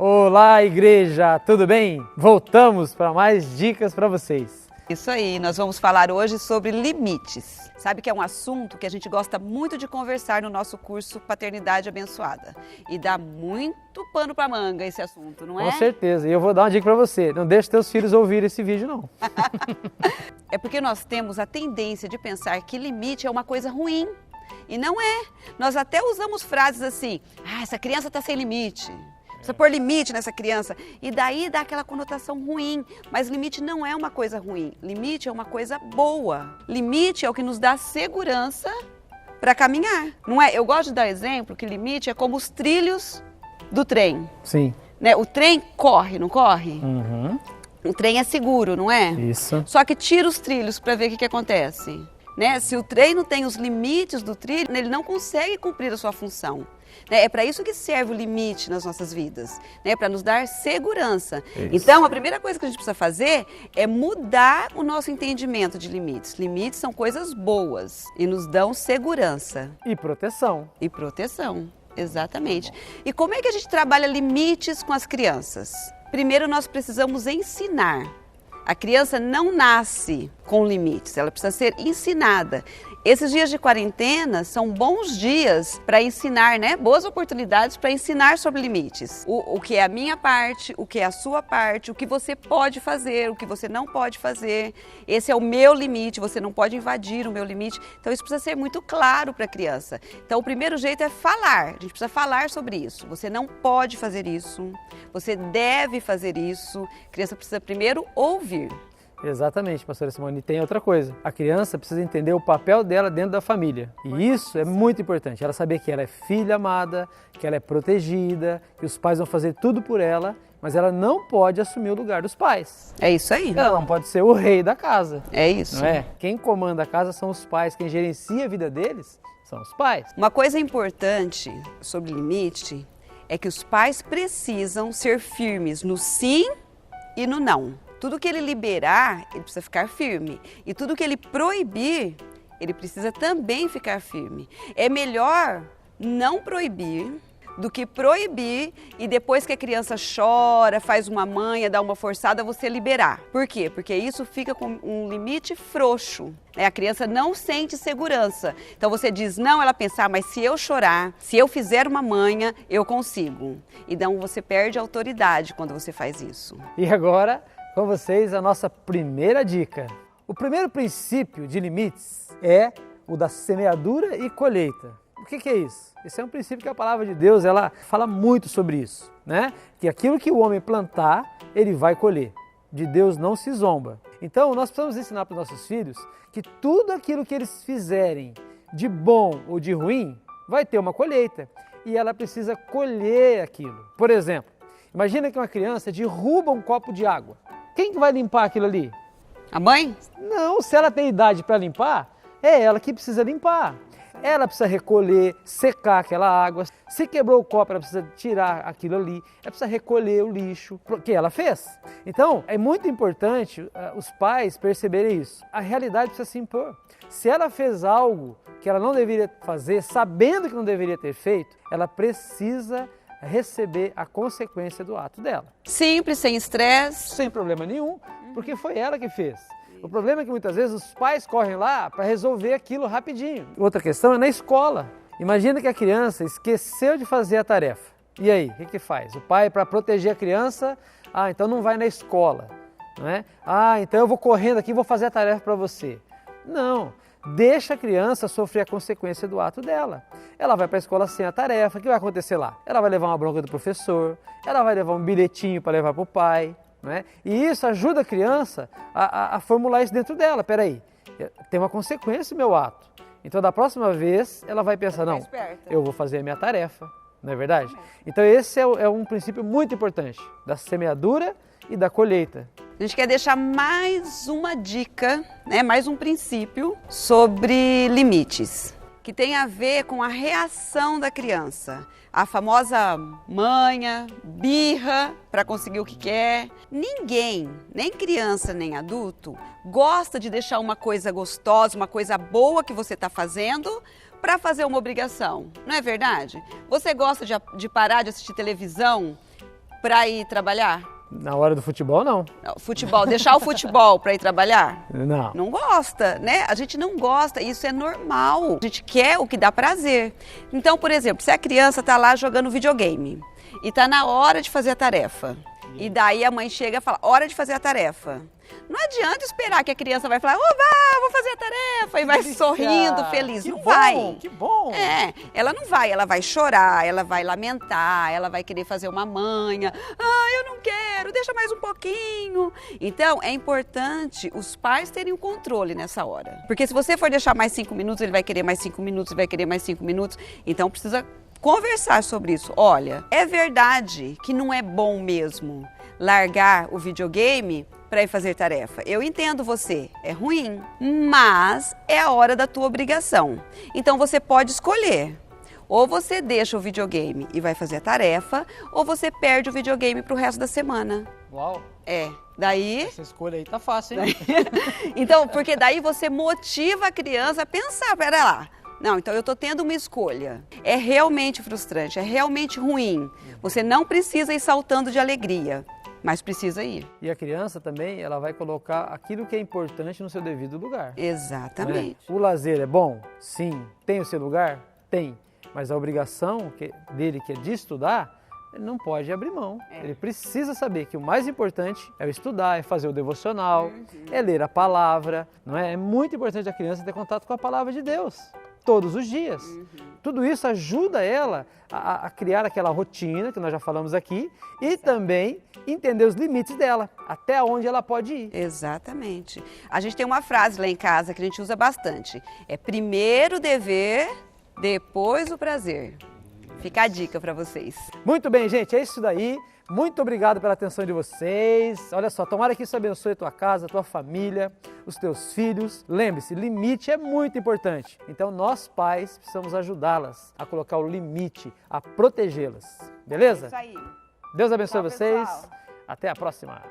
Olá, igreja, tudo bem? Voltamos para mais dicas para vocês. Isso aí, nós vamos falar hoje sobre limites. Sabe que é um assunto que a gente gosta muito de conversar no nosso curso Paternidade Abençoada. E dá muito pano para manga esse assunto, não é? Com certeza, e eu vou dar uma dica para você, não deixe teus filhos ouvir esse vídeo não. É porque nós temos a tendência de pensar que limite é uma coisa ruim. E não é. Nós até usamos frases assim, essa criança está sem limite. Precisa pôr limite nessa criança. E daí dá aquela conotação ruim. Mas limite não é uma coisa ruim. Limite é uma coisa boa. Limite é o que nos dá segurança para caminhar. Não é? Eu gosto de dar exemplo que limite é como os trilhos do trem. Sim. Né? O trem corre, não corre? Uhum. O trem é seguro, não é? Isso. Só que tira os trilhos para ver o que acontece. Né? Se o trem não tem os limites do trilho, ele não consegue cumprir a sua função. É para isso que serve o limite nas nossas vidas, né? Para nos dar segurança. Isso. Então, a primeira coisa que a gente precisa fazer é mudar o nosso entendimento de limites. Limites são coisas boas e nos dão segurança. E proteção. E proteção, exatamente. E como é que a gente trabalha limites com as crianças? Primeiro, nós precisamos ensinar. A criança não nasce com limites, ela precisa ser ensinada. Esses dias de quarentena são bons dias para ensinar, né? Boas oportunidades para ensinar sobre limites. O que é a minha parte, o que é a sua parte, o que você pode fazer, o que você não pode fazer. Esse é o meu limite, você não pode invadir o meu limite. Então isso precisa ser muito claro para a criança. Então o primeiro jeito é falar, a gente precisa falar sobre isso. Você não pode fazer isso, você deve fazer isso. A criança precisa primeiro ouvir. Exatamente, pastora Simone. E tem outra coisa. A criança precisa entender o papel dela dentro da família. E isso é muito importante. Ela saber que ela é filha amada, que ela é protegida, que os pais vão fazer tudo por ela, mas ela não pode assumir o lugar dos pais. É isso aí. Ela não pode ser o rei da casa. É isso. Não é? Quem comanda a casa são os pais, quem gerencia a vida deles são os pais. Uma coisa importante sobre limite é que os pais precisam ser firmes no sim e no não. Tudo que ele liberar, ele precisa ficar firme. E tudo que ele proibir, ele precisa também ficar firme. É melhor não proibir do que proibir e depois que a criança chora, faz uma manha, dá uma forçada, você liberar. Por quê? Porque isso fica com um limite frouxo. A criança não sente segurança. Então você diz não, ela pensa, mas se eu chorar, se eu fizer uma manha, eu consigo. Então você perde a autoridade quando você faz isso. E agora, com vocês, a nossa primeira dica. O primeiro princípio de limites é o da semeadura e colheita. O que é isso? Esse é um princípio que a palavra de Deus ela fala muito sobre isso, né? Que aquilo que o homem plantar, ele vai colher. De Deus não se zomba. Então, nós precisamos ensinar para os nossos filhos que tudo aquilo que eles fizerem de bom ou de ruim, vai ter uma colheita. E ela precisa colher aquilo. Por exemplo, imagina que uma criança derruba um copo de água. Quem que vai limpar aquilo ali? A mãe? Não, se ela tem idade para limpar, é ela que precisa limpar. Ela precisa recolher, secar aquela água. Se quebrou o copo, ela precisa tirar aquilo ali. Ela precisa recolher o lixo que ela fez. Então, é muito importante os pais perceberem isso. A realidade precisa se impor. Se ela fez algo que ela não deveria fazer, sabendo que não deveria ter feito, ela precisa receber a consequência do ato dela. Simples, sem estresse. Sem problema nenhum, porque foi ela que fez. O problema é que muitas vezes os pais correm lá para resolver aquilo rapidinho. Outra questão é na escola. Imagina que a criança esqueceu de fazer a tarefa. E aí, o que faz? O pai, para proteger a criança, então não vai na escola. Não é? Então eu vou correndo aqui e vou fazer a tarefa para você. Não. Deixa a criança sofrer a consequência do ato dela. Ela vai para a escola sem a tarefa, o que vai acontecer lá? Ela vai levar uma bronca do professor, ela vai levar um bilhetinho para levar para o pai, não é? E isso ajuda a criança a formular isso dentro dela. Peraí, tem uma consequência o meu ato. Então da próxima vez ela vai pensar, não, eu vou fazer a minha tarefa, não é verdade? Então esse é um princípio muito importante, da semeadura e da colheita. A gente quer deixar mais uma dica, né, mais um princípio sobre limites, que tem a ver com a reação da criança. A famosa manha, birra para conseguir o que quer. Ninguém, nem criança nem adulto, gosta de deixar uma coisa gostosa, uma coisa boa que você está fazendo para fazer uma obrigação. Não é verdade? Você gosta de parar de assistir televisão para ir trabalhar? Na hora do futebol, não. Futebol, deixar o futebol para ir trabalhar? Não. Não gosta, né? A gente não gosta, isso é normal. A gente quer o que dá prazer. Então, por exemplo, se a criança está lá jogando videogame e está na hora de fazer a tarefa, e daí a mãe chega e fala, hora de fazer a tarefa. Não adianta esperar que a criança vai falar, oba, vou fazer a tarefa, e vai sorrindo, feliz. Não vai. Que bom! Ela não vai, ela vai chorar, ela vai lamentar, ela vai querer fazer uma manha. Eu não quero, deixa mais um pouquinho. Então, é importante os pais terem o controle nessa hora. Porque se você for deixar mais 5 minutos, ele vai querer mais 5 minutos, ele vai querer mais 5 minutos. Então, precisa conversar sobre isso. Olha, é verdade que não é bom mesmo largar o videogame para ir fazer tarefa. Eu entendo você, é ruim, mas é a hora da tua obrigação. Então você pode escolher. Ou você deixa o videogame e vai fazer a tarefa, ou você perde o videogame para o resto da semana. Uau! Daí... Essa escolha aí tá fácil, hein? Então, porque daí você motiva a criança a pensar, pera lá. Não, então eu estou tendo uma escolha. É realmente frustrante, é realmente ruim. Você não precisa ir saltando de alegria, mas precisa ir. E a criança também, ela vai colocar aquilo que é importante no seu devido lugar. Exatamente. O lazer é bom? Sim. Tem o seu lugar? Tem. Mas a obrigação dele, que é de estudar, ele não pode abrir mão. Ele precisa saber que o mais importante é o estudar, é fazer o devocional, é ler a palavra. Não é? É muito importante a criança ter contato com a palavra de Deus. Todos os dias. Tudo isso ajuda ela a criar aquela rotina que nós já falamos aqui e também entender os limites dela, até onde ela pode ir. Exatamente. A gente tem uma frase lá em casa que a gente usa bastante. É primeiro o dever, depois o prazer. Fica a dica para vocês. Muito bem, gente, é isso daí. Muito obrigado pela atenção de vocês. Olha só, tomara que isso abençoe a tua casa, a tua família, os teus filhos. Lembre-se, limite é muito importante. Então nós pais precisamos ajudá-las a colocar o limite, a protegê-las. Beleza? É isso aí. Deus abençoe Tchau, vocês. pessoal. Até a próxima.